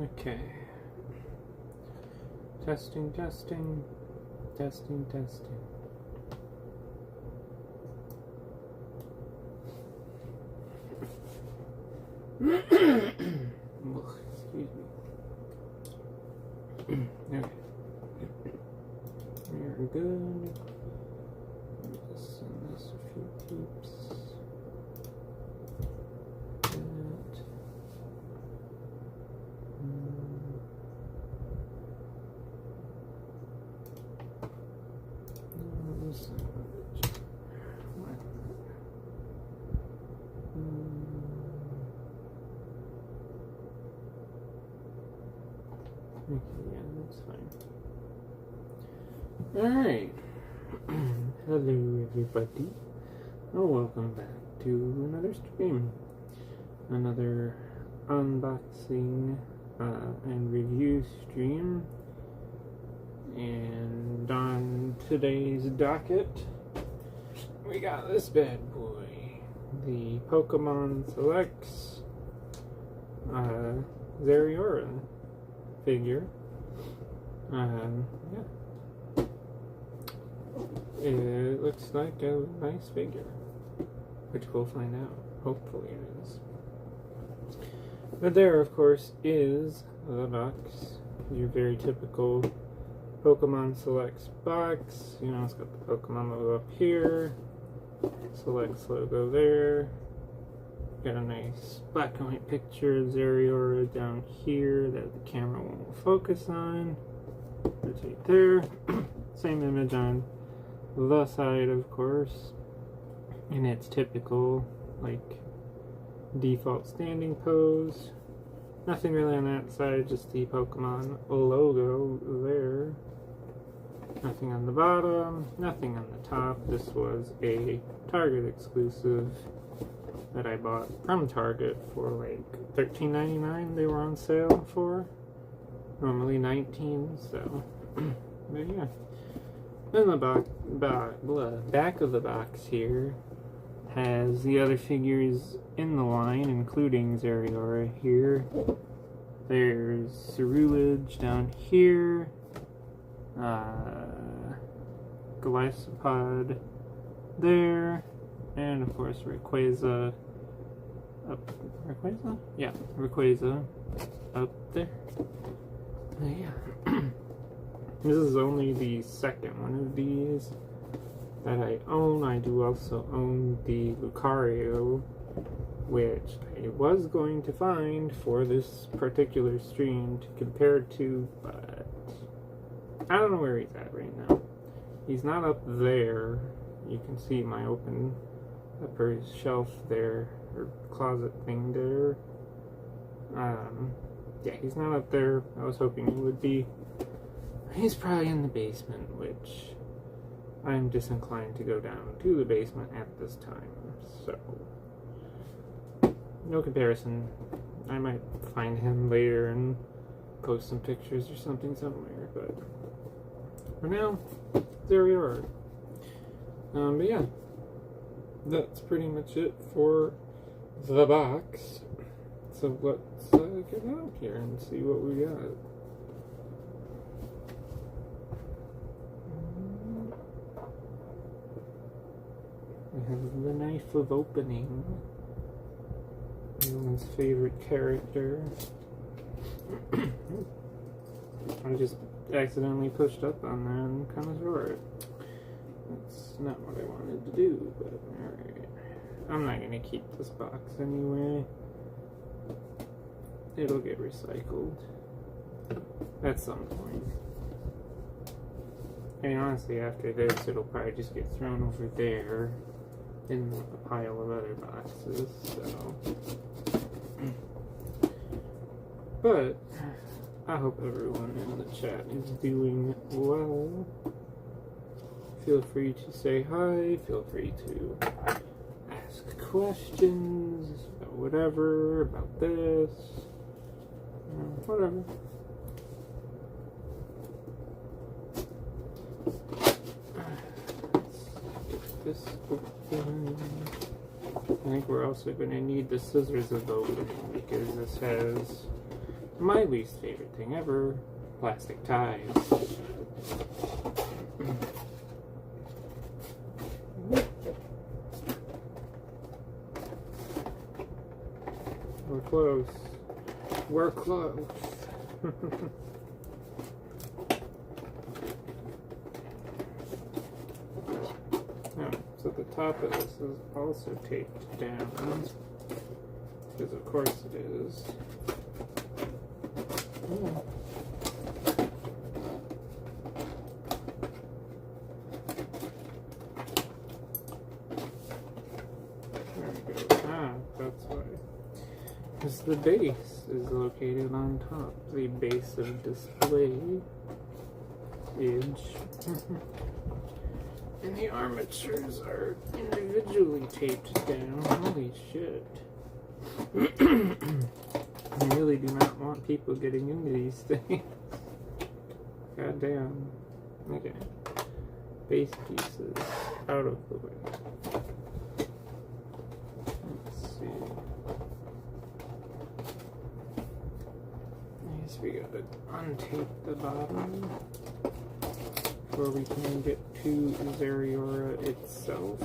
Okay. Testing, testing, testing, testing. Excuse me. Okay. We're good. Let me just send this a few peeps. Okay, yeah, that's fine. Alright. Hello, everybody. Oh, welcome back to another stream. Another unboxing and review stream. And on today's docket, we got this bad boy. The Pokemon Selects Zeraora figure. Yeah. It looks like a nice figure, which we'll find out. Hopefully it is. But there, of course, is the box. Your very typical Pokemon Selects box. You know, it's got the Pokemon logo up here, Selects logo there. Got a nice black and white picture of Zeraora down here that the camera won't focus on. It's right there. Same image on the side, of course, in its typical, like, default standing pose. Nothing really on that side, just the Pokemon logo there. Nothing on the bottom, nothing on the top. This was a Target exclusive that I bought from Target for like $13.99 they were on sale for. Normally $19, so but yeah. Then the back of the box here has the other figures in the line, including Zeraora here. There's Cerulege down here. Golisopod there. And of course Rayquaza Rayquaza? Yeah, Rayquaza up there. Yeah. This is only the second one of these that I own. I do also own the Lucario, which I was going to find for this particular stream to compare to, but I don't know where he's at right now. He's not up there. You can see my upper shelf there, or closet thing there. Yeah, he's not up there. I was hoping he would be. He's probably in the basement, which I'm disinclined to go down to the basement at this time, so no comparison. I might find him later and post some pictures or something somewhere, but for now, Zeraora. But yeah, that's pretty much it for the box. So let's get out here and see what we got. We have the knife of opening. Everyone's favorite character. I just accidentally pushed up on that and kind of tore it. That's not what I wanted to do, but alright. I'm not going to keep this box anyway. It'll get recycled at some point. I mean, honestly, after this, it'll probably just get thrown over there in a pile of other boxes, so. But I hope everyone in the chat is doing well. Feel free to say hi, feel free to ask questions about whatever, about this, whatever. Let's get this open. I think we're also going to need the scissors of opening because this has My least favorite thing ever, plastic ties. We're close. We're close. Oh, so the top of this is also taped down. Because of course it is. Oh. There we go. Ah, that's why. Because the base is located on top. The base of display edge. And the armatures are individually taped down. Holy shit. I really do not want people getting into these things. God damn. Okay. Base pieces out of the way. Let's see. I guess we gotta untape the bottom before we can get to Zeraora itself.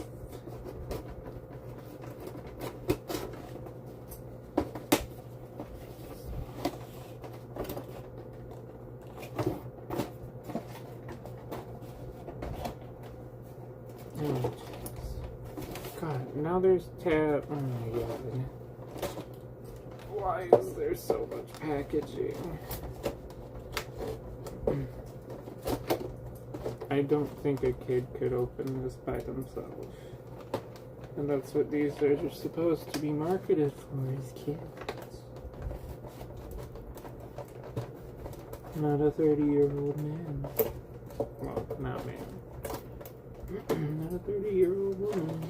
Oh, God, now there's tab. Oh my God. Why is there so much packaging? I don't think a kid could open this by themselves. And that's what these are supposed to be marketed for, is kids. Not a 30-year-old man. Well, not man. Not a 30-year-old woman.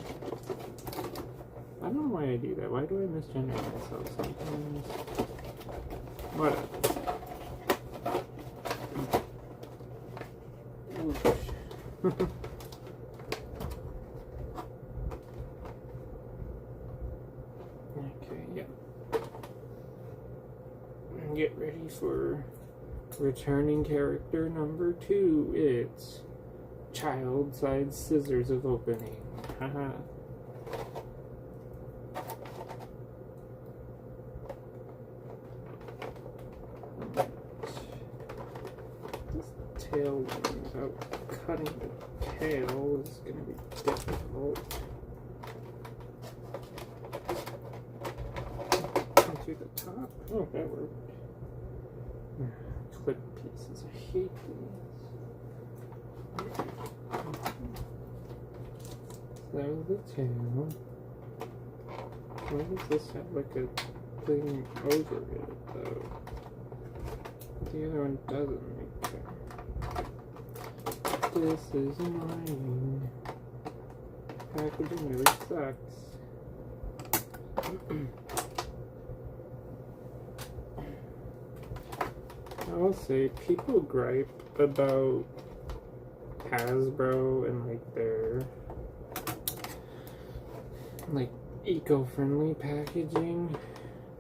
I don't know why I do that. Why do I misgender myself sometimes? Whatever. Okay, yeah. Get ready for returning character number 2. It's child-sized scissors of opening. Haha. This tail one without cutting the tail is going to be difficult. To the top. Oh, that worked. Clip pieces. I hate these. There's the tail. Why does this have like a thing over it though? The other one doesn't make sense. This is annoying. Packaging really sucks. I'll say people gripe about Hasbro and like their like eco-friendly packaging.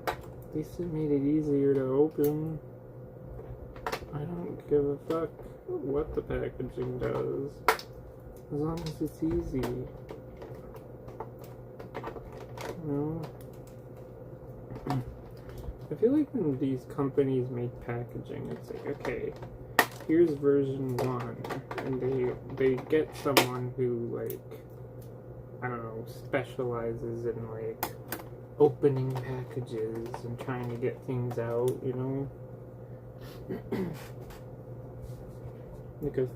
At least it made it easier to open. I don't give a fuck what the packaging does, as long as it's easy. You know? I feel like when these companies make packaging, it's like, okay, here's version 1, and they get someone who, like, I don't know, specializes in, like, opening packages and trying to get things out, you know? Because,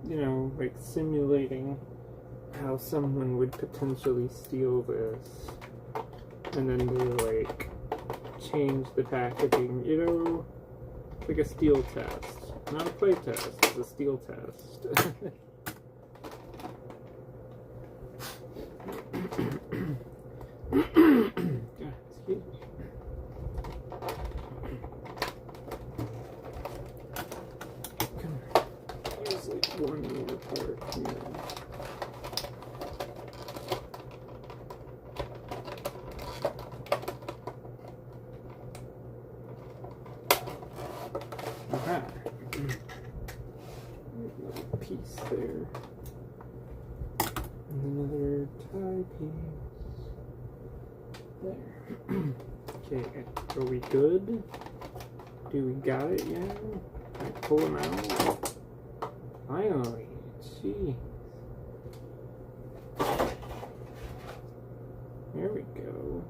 you know, like, simulating how someone would potentially steal this, and then they, like, change the packaging, you know? It's like a steal test. Not a play test, it's a steal test. God, excuse me. Come on. There's like one more part here. piece there. And another tie piece there. Okay, are we good? Do we got it yet? Can I pull them out? Finally, gee. There we go.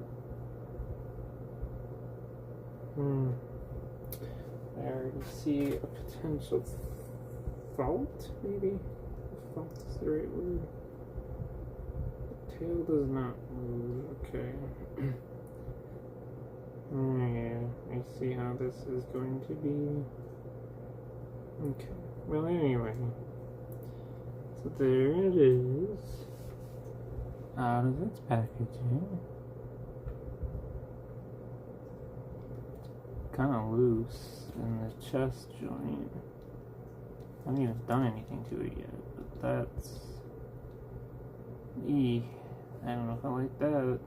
I already see a potential fault, maybe? Fault is the right word. The tail does not move, okay. Yeah, I see how this is going to be. Okay, well anyway. So there it is. Out of its packaging. Kind of loose in the chest joint. I haven't even done anything to it yet, but that's... I don't know if I like that.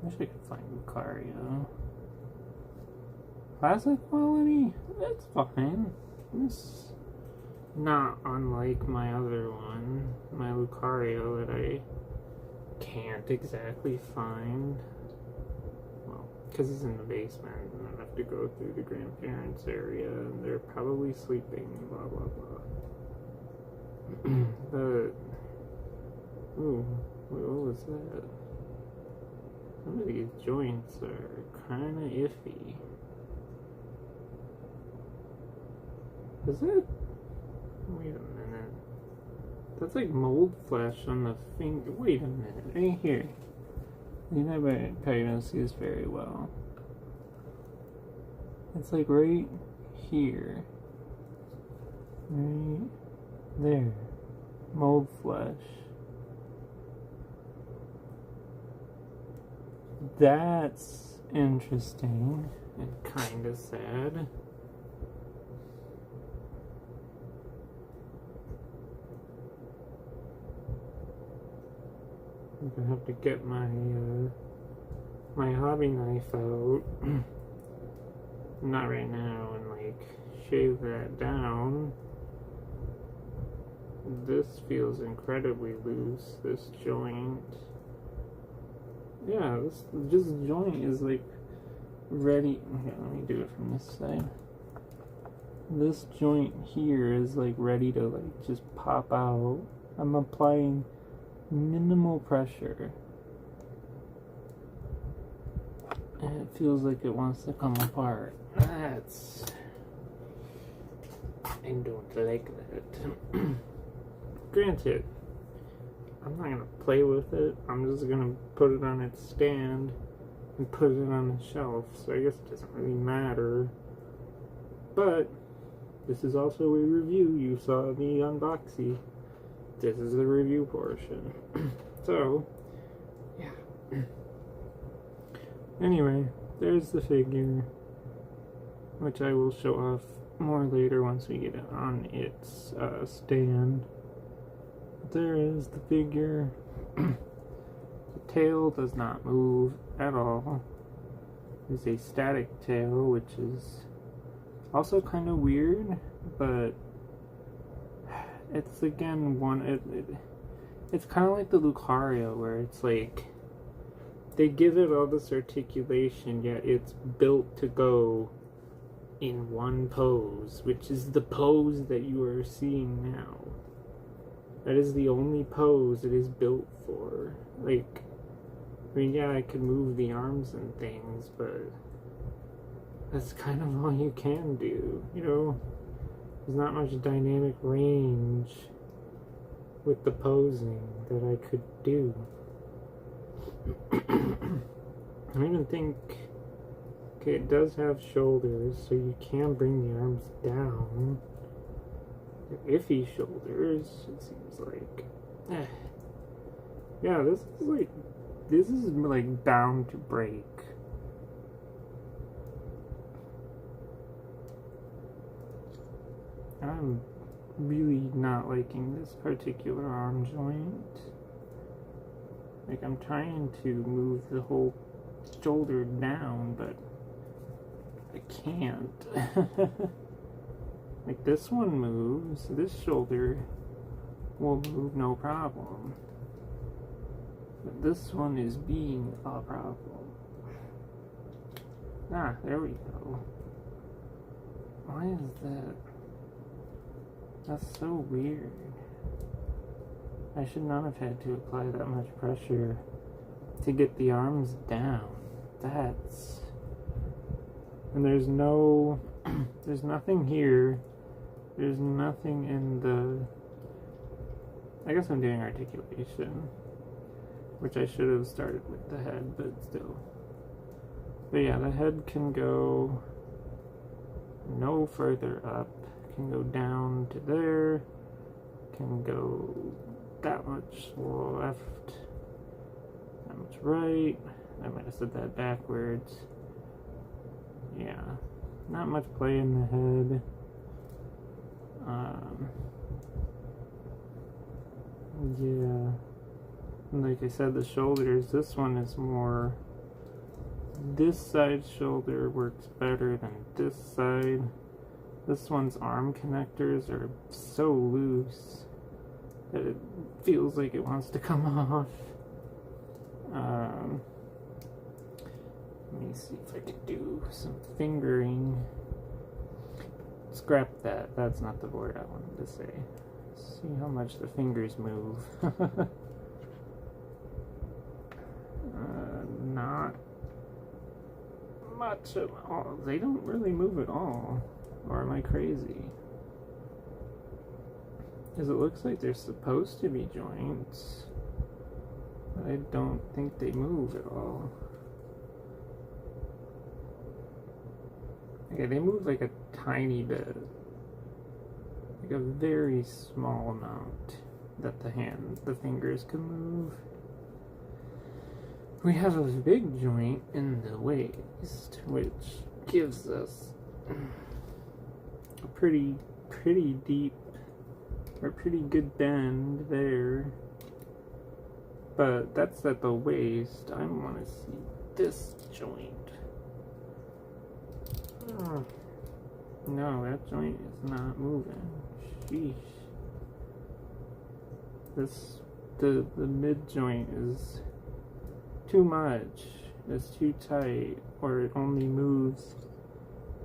I wish I could find Lucario. Classic quality? That's fine. It's not unlike my other one, my Lucario, that I can't exactly find. Well, because he's in the basement and I have to go through the grandparents' area and they're probably sleeping, blah blah blah. But, ooh, what was that? Some of these joints are kind of iffy. Is it? Wait a minute. That's like mold flesh on the finger. Wait a minute. Right here. You never probably don't see this very well. It's like right here. Right there. Mold flesh. That's interesting and kind of sad. I'm gonna have to get my my hobby knife out. Not right now, and like shave that down. This feels incredibly loose, this joint. Yeah, this joint is like ready. Okay, let me do it from this side. This joint here is like ready to like just pop out. I'm applying minimal pressure. And it feels like it wants to come apart. I don't like that. Granted, I'm not gonna play with it. I'm just gonna put it on its stand and put it on the shelf. So I guess it doesn't really matter. But this is also a review. You saw the unboxing. This is the review portion. So, yeah. Anyway, there's the figure, which I will show off more later once we get it on its stand. There is the figure. The tail does not move at all. It's a static tail, which is also kind of weird, but it's again it's kind of like the Lucario, where it's like they give it all this articulation, yet it's built to go in one pose, which is the pose that you are seeing now. That is the only pose it is built for. Like, I mean, yeah, I can move the arms and things, but that's kind of all you can do, you know? There's not much dynamic range with the posing that I could do. I even think, okay, it does have shoulders, so you can bring the arms down. They're iffy shoulders, it seems like. Yeah, this is like bound to break. I'm really not liking this particular arm joint. Like, I'm trying to move the whole shoulder down, but I can't. Like, this one moves, this shoulder will move no problem. But this one is being a problem. Ah, there we go. Why is that? That's so weird. I should not have had to apply that much pressure to get the arms down. That's... And there's no... there's nothing here. There's nothing in the... I guess I'm doing articulation, which I should have started with the head, but still. But yeah, the head can go no further up, can go down to there, can go that much left, that much right. I might have said that backwards. Yeah, not much play in the head. Yeah, and like I said, the shoulders, this one is more, this side shoulder works better than this side. This one's arm connectors are so loose that it feels like it wants to come off. Let me see if I can do some fingering. Scrap that, that's not the word I wanted to say. See how much the fingers move. Not much at all. They don't really move at all. Or am I crazy? Because it looks like they're supposed to be joints, but I don't think they move at all. Okay, they move like a tiny bit. Like a very small amount that the fingers can move. We have a big joint in the waist, which gives us a pretty deep or pretty good bend there. But that's at the waist. I want to see this joint. Oh, no, that joint is not moving. Sheesh. The mid joint is too much. It's too tight, or it only moves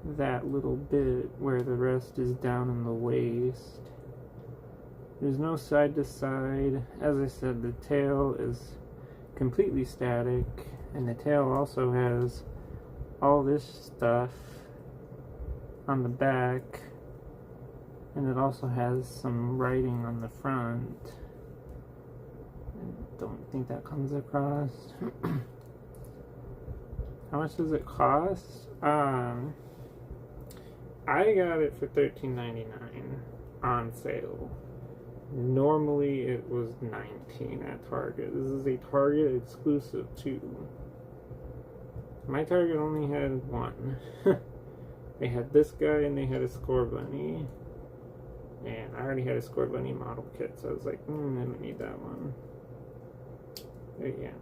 that little bit where the rest is down in the waist. There's no side to side. As I said, the tail is completely static, and the tail also has all this stuff on the back, and it also has some writing on the front. I don't think that comes across. How much does it cost? I got it for $13.99 on sale. Normally it was $19 at Target. This is a Target exclusive too. My Target only had one. They had this guy and they had a Score Bunny. And I already had a Score Bunny model kit, so I was like, I don't need that one. But yeah.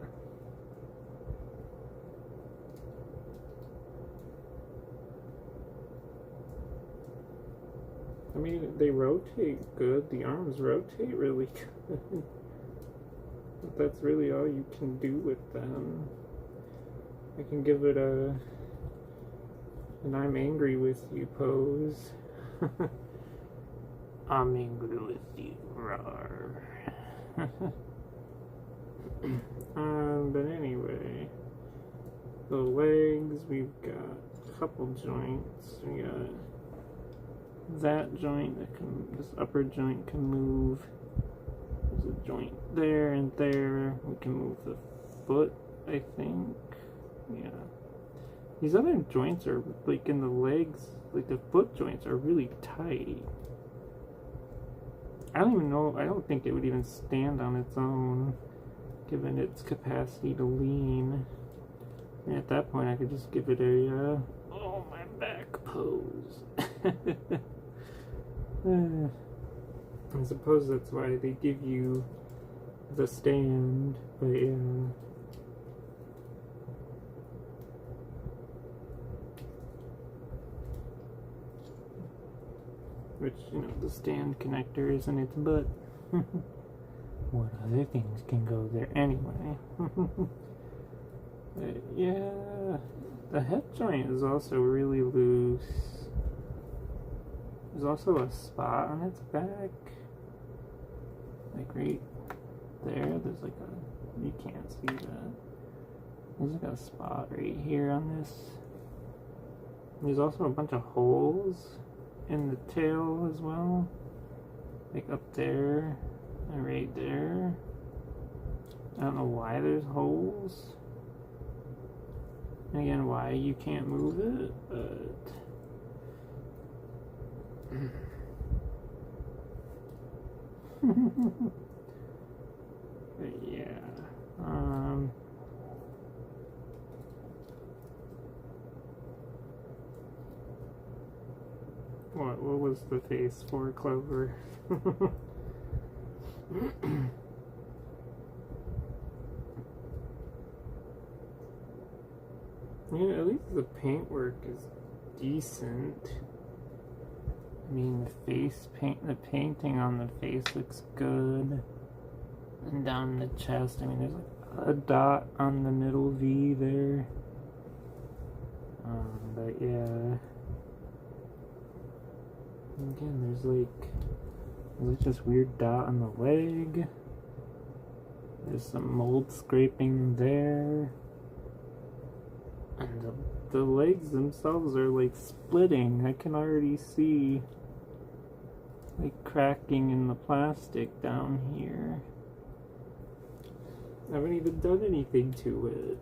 I mean, they rotate good. The arms rotate really good. But that's really all you can do with them. I can give it an I'm angry with you pose. I'm angry with you, rawr. But anyway, the legs, we've got a couple joints. We got that joint that can, this upper joint can move. There's a joint there and there. We can move the foot, I think. Yeah. These other joints are, like, in the legs, like the foot joints are really tight. I don't even know, I don't think it would even stand on its own, given its capacity to lean. And at that point, I could just give it a, oh, my back pose. I suppose that's why they give you the stand, but yeah. which, you know, the stand connector is in its butt. What other things can go there anyway? Yeah, the head joint is also really loose. There's also a spot on its back, like right there. There's like a, you can't see that. There's like a spot right here on this. There's also a bunch of holes in the tail as well, like up there and right there. I don't know why there's holes. And again, why you can't move it, but but yeah. What was the face for, Clover? Yeah, at least the paintwork is decent. I mean, the painting on the face looks good. And down the chest, I mean, there's like a dot on the middle V there. But yeah. Again, there's like this weird dot on the leg. There's some mold scraping there. And the legs themselves are like splitting. I can already see like cracking in the plastic down here. I haven't even done anything to it.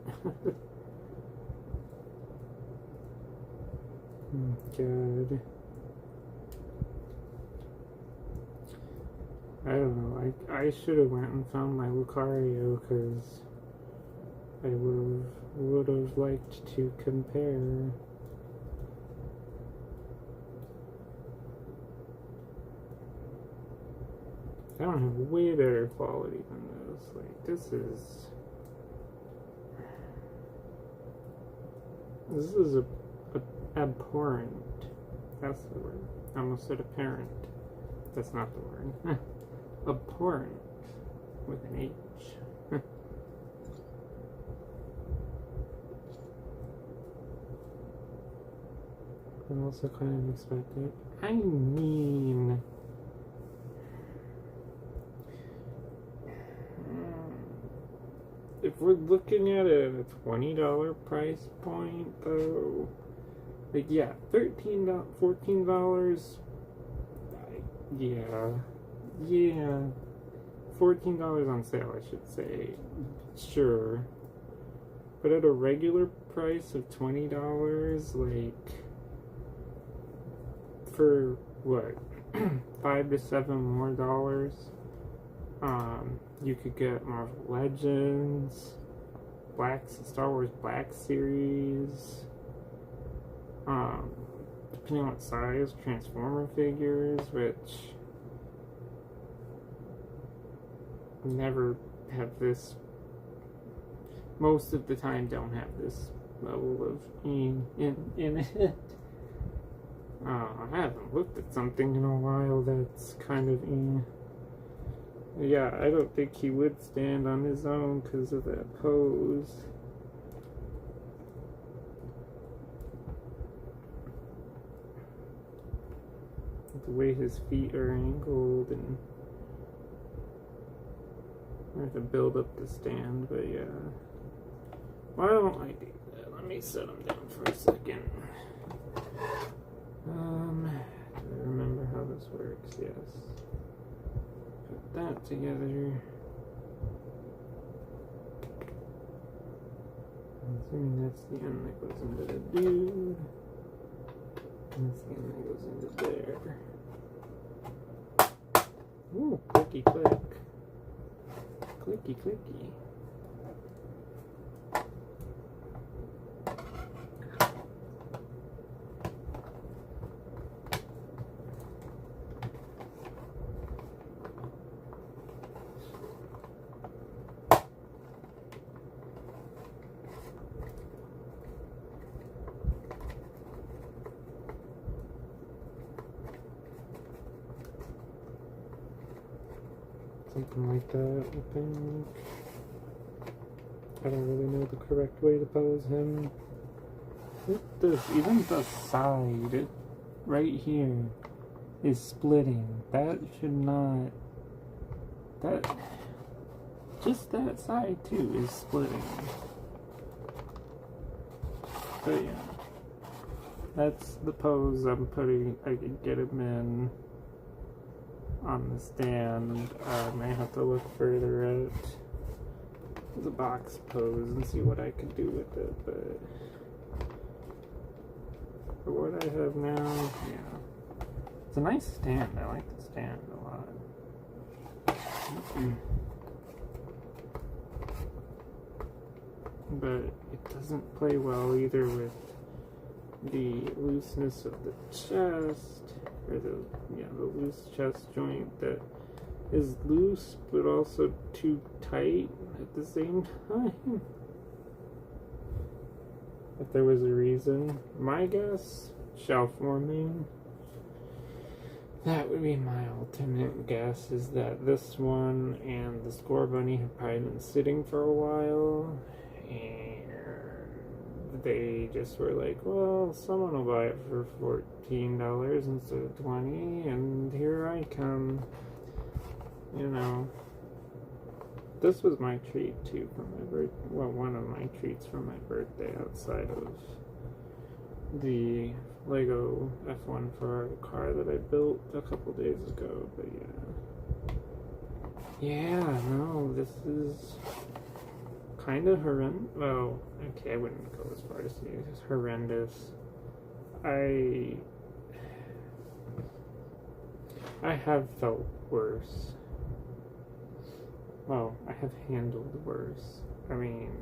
God. I don't know. I should have went and found my Lucario because I would have liked to compare. I don't have way better quality than this. Like, this is a abhorrent. That's the word. I almost said apparent. That's not the word. Abhorrent with an H. But also kind of expected. I mean, if we're looking at it at a $20 price point, though, like, yeah, $13, $14, yeah, $14 on sale, I should say, sure, but at a regular price of $20, like, for what, $5 to $7 more, you could get Marvel Legends, Star Wars Black Series, depending on what size, Transformer figures, which never have this, most of the time don't have this level of in it. I haven't looked at something in a while that's kind of yeah, I don't think he would stand on his own because of that pose. The way his feet are angled, and I have to build up the stand, but yeah. Why don't I do that? Let me set him down for a second. Do I remember how this works? Yes. Put that together. I'm assuming that's the end that goes into the dude. And that's the end that goes into there. Ooh, clicky click. Clicky clicky. Something like that, I think. I don't really know the correct way to pose him. Even the side, right here, is splitting. That should not... Just that side, too, is splitting. But yeah. That's the pose I could get him in on the stand. I may have to look further at the box pose and see what I could do with it, but for what I have now, yeah. It's a nice stand. I like the stand a lot. But it doesn't play well either with the looseness of the chest, or the loose chest joint that is loose but also too tight at the same time. If there was a reason, my guess, shelf warming. That would be my ultimate guess, is that this one and the Score Bunny have probably been sitting for a while, and they just were like, well, someone will buy it for $14 instead of $20, and here I come. You know, this was my treat too for my birthday. Well, one of my treats for my birthday outside of the Lego F1 Ferrari car that I built a couple days ago. But yeah, no, this is kind of horrendous. Well, okay, I wouldn't go as far as to say it's horrendous. I have felt worse. Well, I have handled worse. I mean,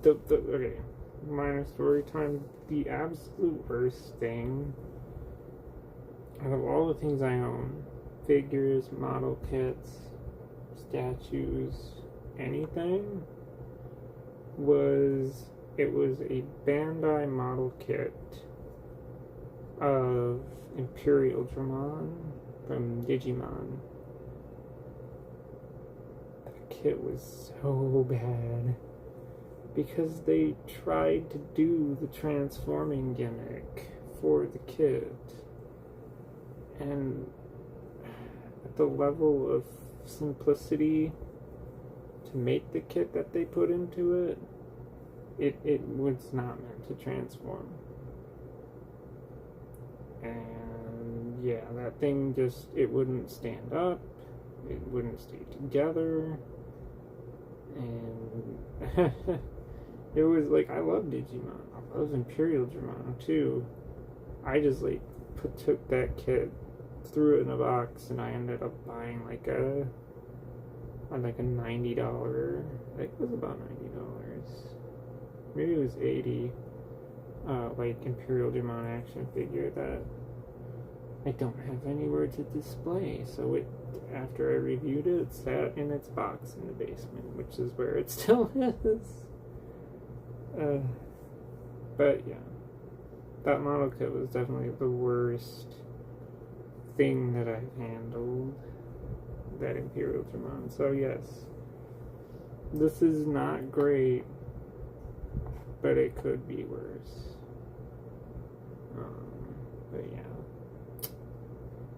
okay, minor story time. The absolute worst thing out of all the things I own, figures, model kits, statues, anything, was a Bandai model kit of Imperial Dramon from Digimon. That kit was so bad because they tried to do the transforming gimmick for the kit, and at the level of simplicity to make the kit that they put into it, it was not meant to transform. And yeah, that thing just, it wouldn't stand up, it wouldn't stay together, and it was like, I love Digimon, I love Imperial Dramon too. I just took that kit, threw it in a box, and I ended up buying like a $90, I think it was about $90, maybe it was $80, like Imperial Dramon action figure that I don't have anywhere to display, so after I reviewed it, it sat in its box in the basement, which is where it still is. But yeah, that model kit was definitely the worst thing that I've handled, that Imperial Dramon. So yes, this is not great, but it could be worse. But yeah,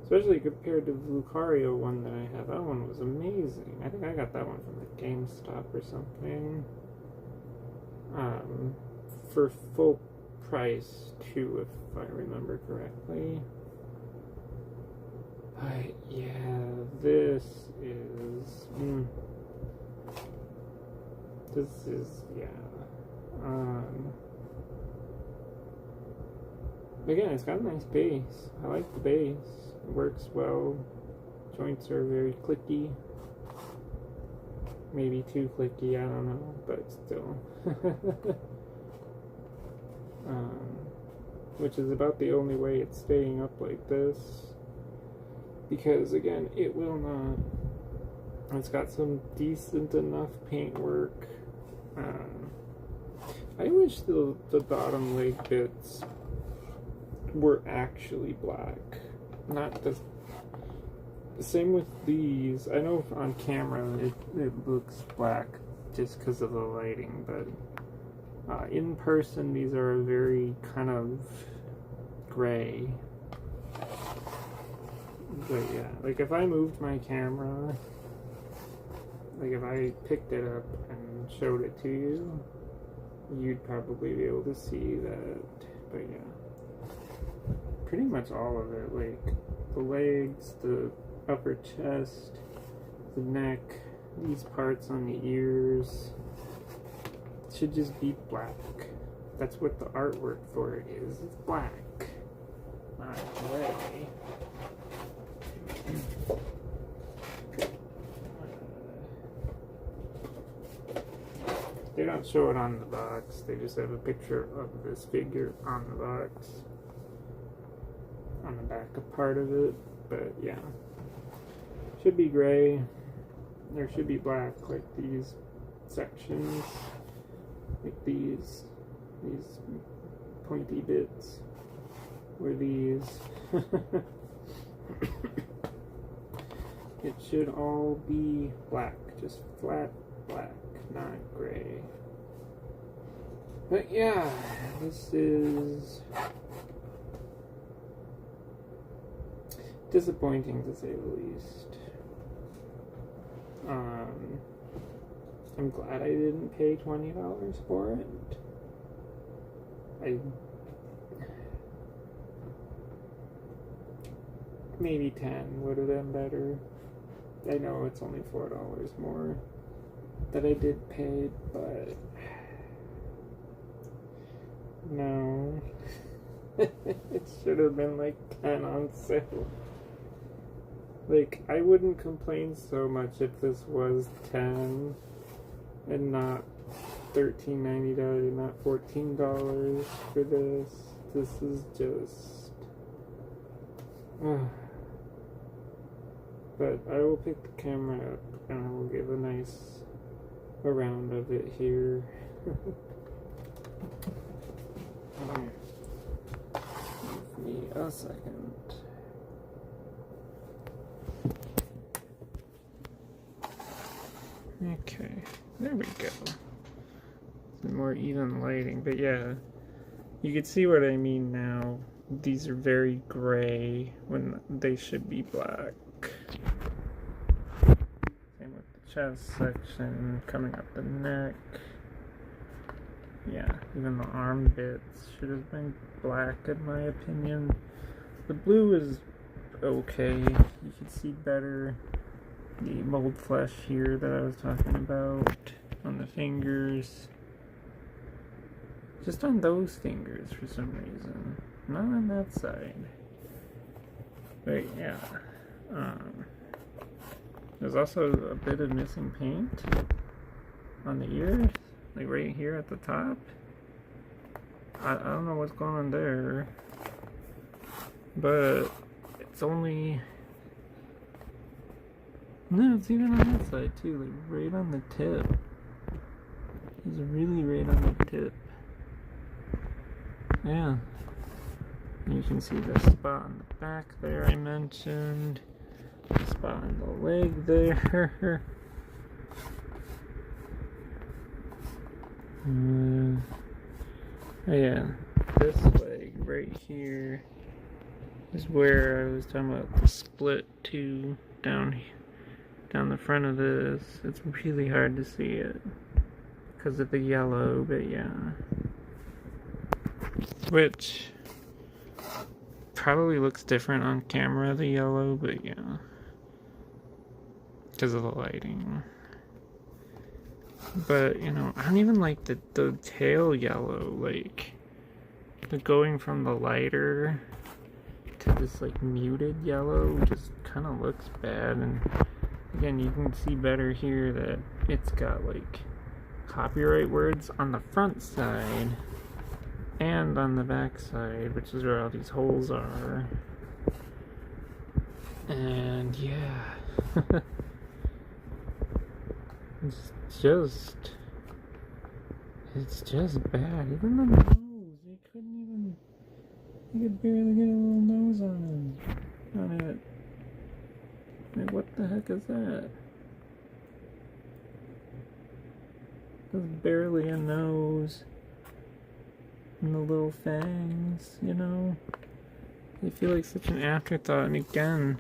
especially compared to the Lucario one that I have. That one was amazing. I think I got that one from like GameStop or something. For full price too, if I remember correctly. But yeah, this is again, it's got a nice base. I like the base. It works well. Joints are very clicky. Maybe too clicky, I don't know, but still. Which is about the only way it's staying up like this. Because again, it will not. It's got some decent enough paintwork. I wish the bottom leg bits were actually black, not the Same with these. I know on camera it looks black just because of the lighting, but in person these are very kind of gray. But yeah, like if I moved my camera, like if I picked it up and showed it to you, you'd probably be able to see that. But yeah, pretty much all of it, like the legs, the upper chest, the neck, these parts on the ears, it should just be black. That's what the artwork for it is. It's black, not gray. They don't show it on the box, they just have a picture of this figure on the box, on the back of part of it, but yeah. Should be gray, there should be black, like these sections, like these pointy bits, or these. It should all be black, just flat black, not gray. But yeah, this is disappointing to say the least. I'm glad I didn't pay $20 for it. Maybe 10 would have been better. I know it's only $4 more that I did pay, but no. It should have been like 10 on sale. Like, I wouldn't complain so much if this was 10 and not $13.99, not $14 for this. This is just... But I will pick the camera up and I will give a nice round of it here. Give me a second. Okay, there we go. Some more even lighting, but yeah, you can see what I mean now. These are very gray when they should be black. Same with the chest section, coming up the neck. Yeah, even the arm bits should have been black in my opinion. The blue is okay. You can see better the mold flesh here that I was talking about on the fingers. Just on those fingers for some reason. Not on that side. But yeah. There's also a bit of missing paint on the ears. Like right here at the top. I don't know what's going on there. But it's only... No, it's even on that side too, like right on the tip. It's really right on the tip. Yeah. You can see the spot on the back there I mentioned. The spot on the leg there. Yeah, this leg right here is where I was talking about the split too, down the front of this. It's really hard to see it because of the yellow, but yeah. Which probably looks different on camera, the yellow, but yeah. Because of the lighting. But, you know, I don't even like the tail yellow, like, the going from the lighter to this, like, muted yellow just kind of looks bad, and again, you can see better here that it's got, like, copyright words on the front side and on the back side, which is where all these holes are. And, yeah. It's just bad. Even the nose, they could barely get a little nose on it. The heck is that? There's barely a nose. And the little fangs, you know? They feel like such an afterthought. And again,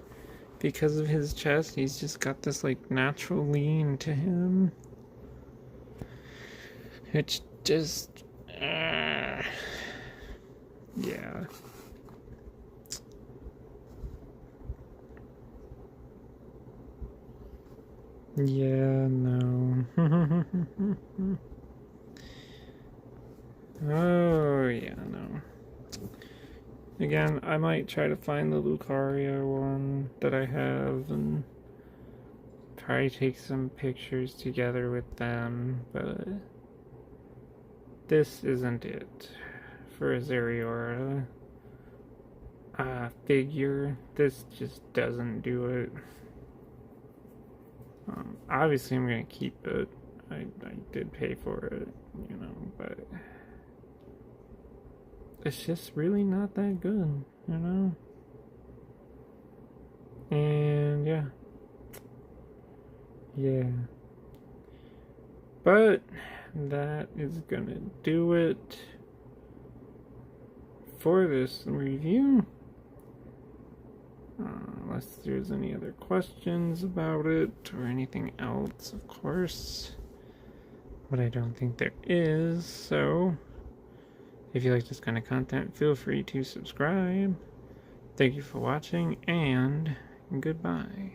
because of his chest, he's just got this like natural lean to him. It's just... yeah. Yeah, no. Oh, yeah, no. Again, I might try to find the Lucaria one that I have and probably take some pictures together with them, but this isn't it for a Zeraora figure. This just doesn't do it. Obviously, I'm gonna keep it. I did pay for it, you know, but it's just really not that good, you know? And yeah. But that is gonna do it for this review. Unless there's any other questions about it or anything else, of course. But I don't think there is, so if you like this kind of content, feel free to subscribe. Thank you for watching, and goodbye.